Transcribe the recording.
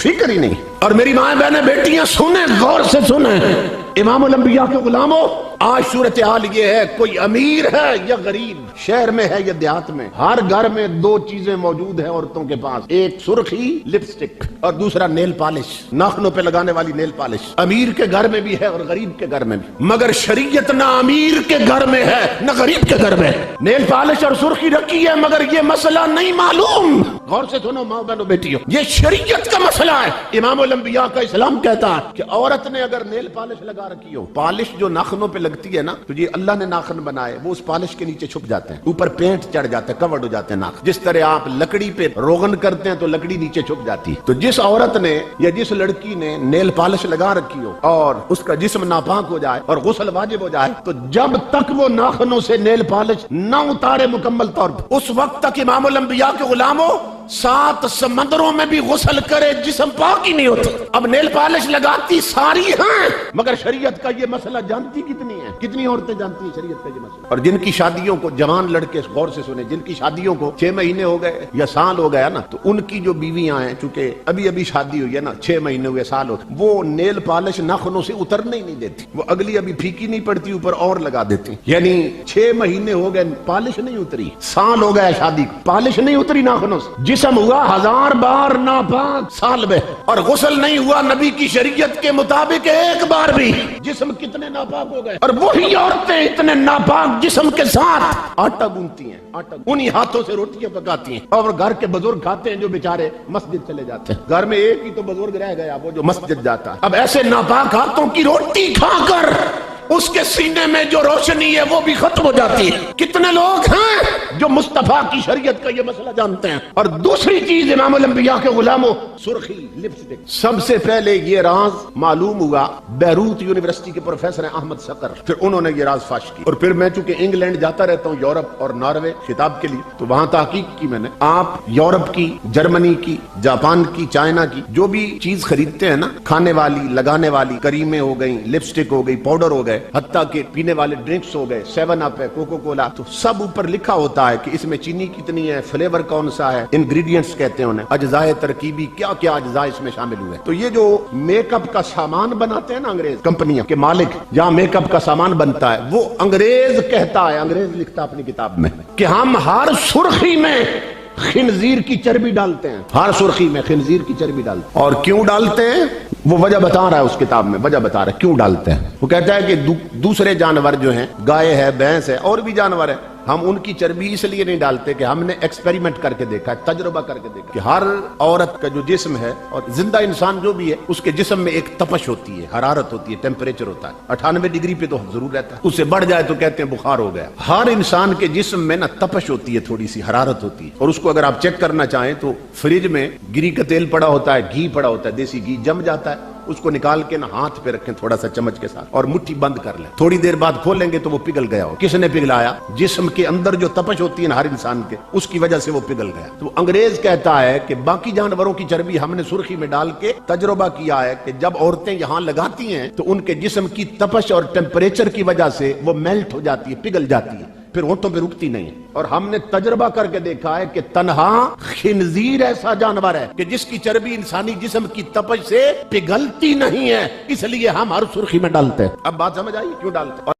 फिक्र ही नहीं। और मेरी माँ बहनें बेटियां सुने, गौर से सुने, इमामुल अंबिया के गुलामों, आज सूरत हाल ये है, कोई अमीर है या गरीब, शहर में है या देहात में, हर घर में दो चीजें मौजूद हैं औरतों के पास, एक सुर्खी लिपस्टिक और दूसरा नेल पॉलिश, नाखनों पे लगाने वाली नेल पॉलिश। अमीर के घर में भी है और गरीब के घर में भी, मगर शरीयत ना अमीर के घर में है ना गरीब के घर में। नेल पॉलिश और सुर्खी रखी है मगर ये मसला नहीं मालूम। गौर से सुनो माँ बहनों बेटियों, ये शरीयत का मसला है। इमामुल अंबिया का इस्लाम कहता है कि औरत ने अगर नेल पॉलिश लगा रखी हो, पॉलिश जो नाखनों पे लगती है ना, तो ये अल्लाह ने नाखन बनाए, वो उस पॉलिश के नीचे छुप जाते हैं, ऊपर पेंट चढ़ जाता है, कवर्ड हो जाते हैं नाखन। जिस तरह आप लकड़ी पे रोगन करते हैं तो लकड़ी नीचे छुप जाती है, तो जिस औरत ने या जिस लड़की ने नेल पॉलिश लगा रखी हो और उसका जिस्म नापाक हो जाए और गुस्ल वाजिब हो जाए, तो जब तक वो नाखनों से नेल पॉलिश न उतारे मुकम्मल तौर पर, उस वक्त तक इमामुल अंबिया के गुलामों 7 समंदरों में भी गुस्ल करे, जिस्म पाक ही नहीं होता। अब नेल पॉलिश लगाती सारी हैं, मगर शरीयत का ये मसला जानती कितनी है, कितनी औरतें जानती हैं शरीयत का ये मसला। और जिनकी शादियों को, जवान लड़के गौर से सुने, जिनकी शादियों को 6 महीने हो गए या साल हो गया ना, तो उनकी जो बीवियां हैं, चूंकि अभी अभी शादी हुई है ना, 6 महीने हुए, साल हो, वो नेल पॉलिश नाखूनों से उतरने ही नहीं देती, वो अगली अभी फीकी नहीं पड़ती, ऊपर और लगा देती। यानी 6 महीने हो गए, पॉलिश नहीं उतरी, साल हो गया शादी, पॉलिश नहीं उतरी नाखूनों से, जिस्म हुआ 1000 बार नापाक साल में, और गुस्ल नहीं हुआ नबी की शरीयत के मुताबिक एक बार भी, जिस्म कितने नापाक हो गए। और वही औरतें इतने नापाक जिस्म के साथ आटा गूंथती हैं, आटा उन्हीं हाथों से रोटियां पकाती हैं, और घर के बुजुर्ग खाते हैं जो बेचारे मस्जिद चले जाते हैं। घर में एक ही तो बुजुर्ग रह गया, वो जो मस्जिद जाता है। अब ऐसे नापाक हाथों की रोटी खाकर उसके सीने में जो रोशनी है वो भी खत्म हो जाती है। कितने लोग हैं जो मुस्तफा की शरीयत का ये मसला जानते हैं। और दूसरी चीज इमामुल अंबिया के गुलामों, सुर्खी लिपस्टिक। सबसे पहले ये राज मालूम हुआ बैरूत यूनिवर्सिटी के प्रोफेसर हैं अहमद सकर, फिर उन्होंने ये राज फाश की। और फिर मैं चूंकि इंग्लैंड जाता रहता हूँ, यूरोप और नॉर्वे खिताब के लिए, तो वहां तहकीक की मैंने। आप यूरोप की, जर्मनी की, जापान की, चाइना की जो भी चीज खरीदते हैं ना, खाने वाली, लगाने वाली, करीमें हो गई, लिपस्टिक हो गई, पाउडर हो गए, हत्ता के पीने वाले ड्रिंक्स हो गए, 7 अप है, कोको कोला, तो सब ऊपर लिखा होता है कि इसमें चीनी कितनी है, फ्लेवर कौन सा है, इंग्रेडिएंट्स कहते हैं उन्हें, अज्जाए तरकीबी, क्या क्या अज्जा इसमें शामिल हुए। तो ये जो मेकअप का सामान बनाते हैं ना अंग्रेज कंपनियां के मालिक, जहां मेकअप का सामान बनता है, वो अंग्रेज कहता है, अंग्रेज लिखता अपनी किताब में कि हम हर सुर्खी में खिंजीर की चर्बी डालते हैं, हर सुर्खी में खिंजीर की चर्बी डालते हैं। और क्यों डालते हैं वो वजह बता रहा है उस किताब में, वजह बता रहा है क्यों डालते हैं। वो कहता है कि दूसरे जानवर जो हैं, गाय है, भैंस है, और भी जानवर है, हम उनकी चर्बी इसलिए नहीं डालते कि हमने एक्सपेरिमेंट करके देखा है, तजुर्बा करके देखा कि हर औरत का जो जिस्म है और जिंदा इंसान जो भी है, उसके जिस्म में एक तपश होती है, हरारत होती है, टेम्परेचर होता है, 98 डिग्री पे तो जरूर रहता है, उससे बढ़ जाए तो कहते हैं बुखार हो गया। हर इंसान के जिस्म में ना तपश होती है, थोड़ी सी हरारत होती है। और उसको अगर आप चेक करना चाहें तो फ्रिज में गिरी का तेल पड़ा होता है, घी पड़ा होता है, देसी घी जम जाता है, उसको निकाल के ना हाथ पे रखें थोड़ा सा चम्मच के साथ और मुट्ठी बंद कर लें, थोड़ी देर बाद खोलेंगे तो वो पिघल गया हो। किसने पिघलाया? जिस्म के अंदर जो तपश होती है ना हर इंसान के, उसकी वजह से वो पिघल गया। तो अंग्रेज कहता है कि बाकी जानवरों की चर्बी हमने सुर्खी में डाल के तजुर्बा किया है कि जब औरतें यहां लगाती हैं तो उनके जिस्म की तपश और टेम्परेचर की वजह से वो मेल्ट हो जाती है, पिघल जाती है, फिर होठों पे रुकती नहीं है। और हमने तजुर्बा करके देखा है कि तन्हा खिंजीर ऐसा जानवर है कि जिसकी चर्बी इंसानी जिस्म की तपश से पिघलती नहीं है, इसलिए हम हर सुर्खी में डालते हैं। अब बात समझ आई क्यों डालते हैं।